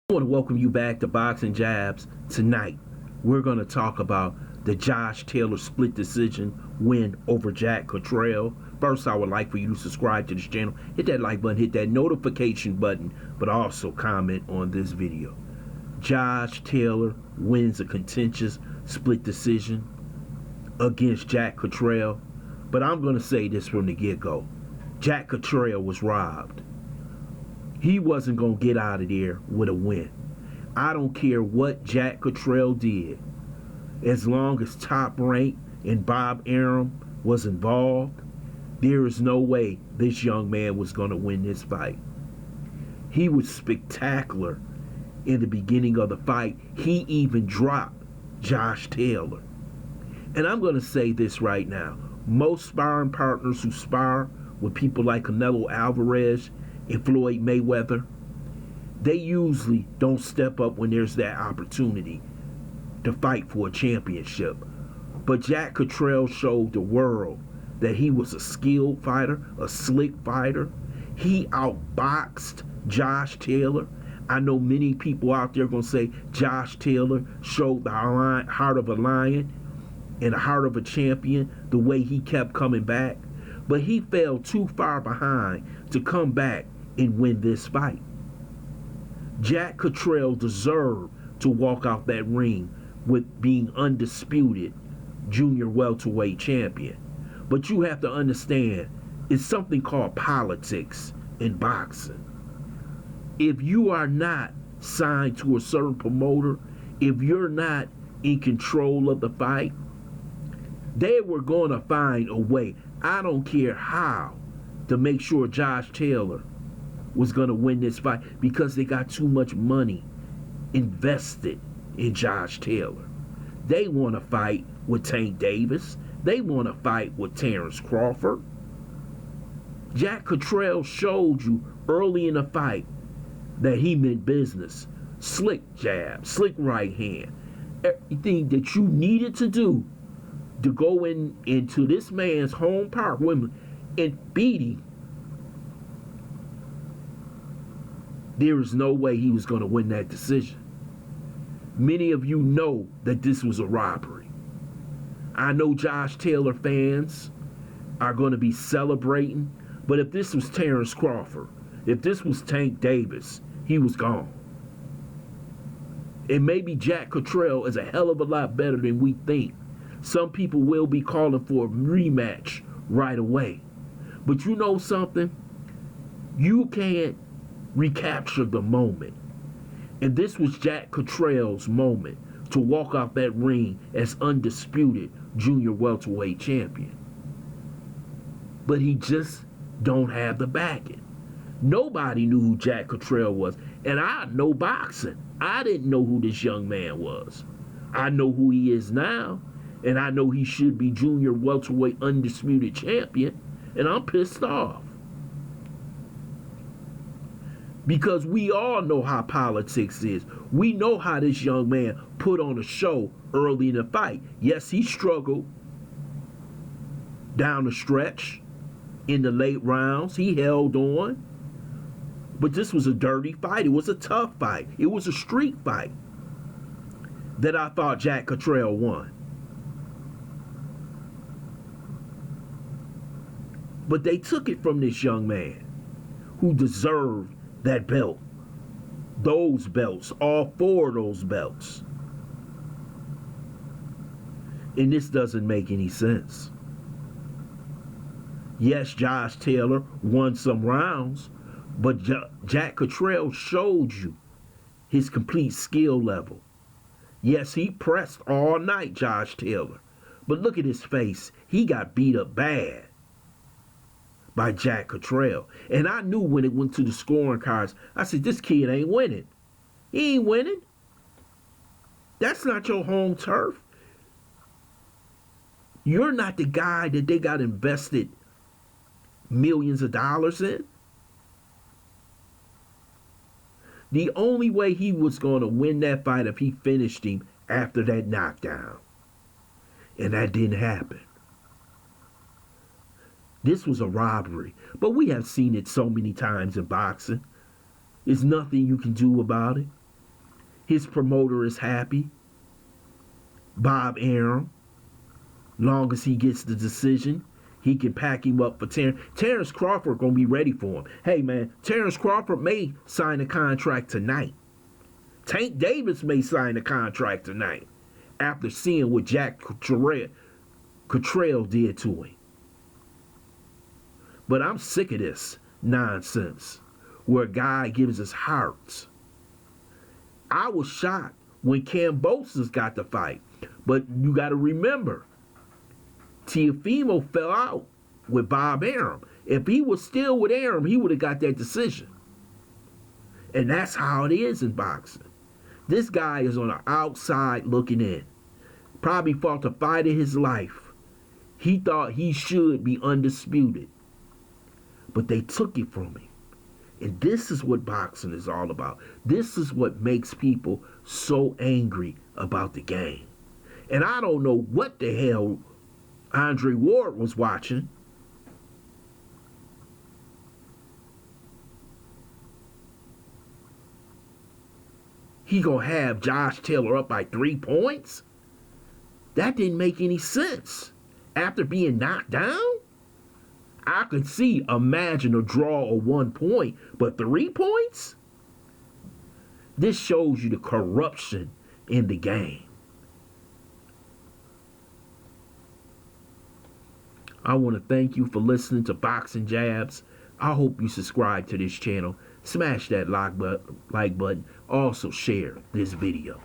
I want to welcome you back to Boxing Jabs. Tonight, we're going to talk about the Josh Taylor split decision win over Jack Catterall. First, I would like for you to subscribe to this channel, hit that like button, hit that notification button, but also comment on this video. Josh Taylor wins a contentious split decision against Jack Catterall, but I'm going to say this from the get-go. Jack Catterall was robbed. He wasn't going to get out of there with a win. I don't care what Jack Catterall did. As long as Top Rank and Bob Arum was involved, there is no way this young man was going to win this fight. He was spectacular in the beginning of the fight. He even dropped Josh Taylor. And I'm going to say this right now. Most sparring partners who spar with people like Canelo Alvarez and Floyd Mayweather, they usually don't step up when there's that opportunity to fight for a championship. But Jack Catterall showed the world that he was a skilled fighter, a slick fighter. He outboxed Josh Taylor. I know many people out there going to say Josh Taylor showed the heart of a lion and the heart of a champion, the way he kept coming back. But he fell too far behind to come back and win this fight. Jack Catterall deserved to walk out that ring with being undisputed junior welterweight champion. But you have to understand, it's something called politics in boxing. If you are not signed to a certain promoter, if you're not in control of the fight, they were going to find a way, I don't care how, to make sure Josh Taylor was going to win this fight, because they got too much money invested in Josh Taylor. They want to fight with Tank Davis. They want to fight with Terrence Crawford. Jack Catterall showed you early in the fight that he meant business. Slick jab, slick right hand. Everything that you needed to do to go into this man's home park and beat him. There is no way he was going to win that decision. Many of you know that this was a robbery. I know Josh Taylor fans are going to be celebrating, but if this was Terrence Crawford, if this was Tank Davis, he was gone. And maybe Jack Catterall is a hell of a lot better than we think. Some people will be calling for a rematch right away. But you know something? You can't recapture the moment. And this was Jack Catterall's moment to walk off that ring as undisputed junior welterweight champion. But he just don't have the backing. Nobody knew who Jack Catterall was. And I know boxing. I didn't know who this young man was. I know who he is now. And I know he should be junior welterweight undisputed champion. And I'm pissed off. Because we all know how politics is. We know how this young man put on a show early in the fight. Yes, he struggled down the stretch in the late rounds. He held on. But this was a dirty fight. It was a tough fight. It was a street fight that I thought Jack Catterall won. But they took it from this young man who deserved that belt. Those belts. All four of those belts. And this doesn't make any sense. Yes, Josh Taylor won some rounds, but Jack Catterall showed you his complete skill level. Yes, he pressed all night, Josh Taylor. But look at his face. He got beat up bad by Jack Catterall. And I knew when it went to the scoring cards, I said, this kid ain't winning. He ain't winning. That's not your home turf. You're not the guy that they got invested millions of dollars in. The only way he was going to win that fight if he finished him after that knockdown. And that didn't happen. This was a robbery. But we have seen it so many times in boxing. There's nothing you can do about it. His promoter is happy. Bob Arum. Long as he gets the decision, he can pack him up for Terrence Crawford gonna be ready for him. Hey man, Terrence Crawford may sign a contract tonight. Tank Davis may sign a contract tonight after seeing what Jack Catterall did to him. But I'm sick of this nonsense where a guy gives his heart. I was shocked when Kambosos got the fight. But you got to remember, Teofimo fell out with Bob Arum. If he was still with Arum, he would have got that decision. And that's how it is in boxing. This guy is on the outside looking in. Probably fought the fight of his life. He thought he should be undisputed. But they took it from him. And this is what boxing is all about. This is what makes people so angry about the game. And I don't know what the hell Andre Ward was watching. He gonna have Josh Taylor up by 3 points? That didn't make any sense. After being knocked down? I could imagine a draw of 1 point, but 3 points? This shows you the corruption in the game. I want to thank you for listening to Boxing Jabs. I hope you subscribe to this channel. Smash that like button. Also share this video.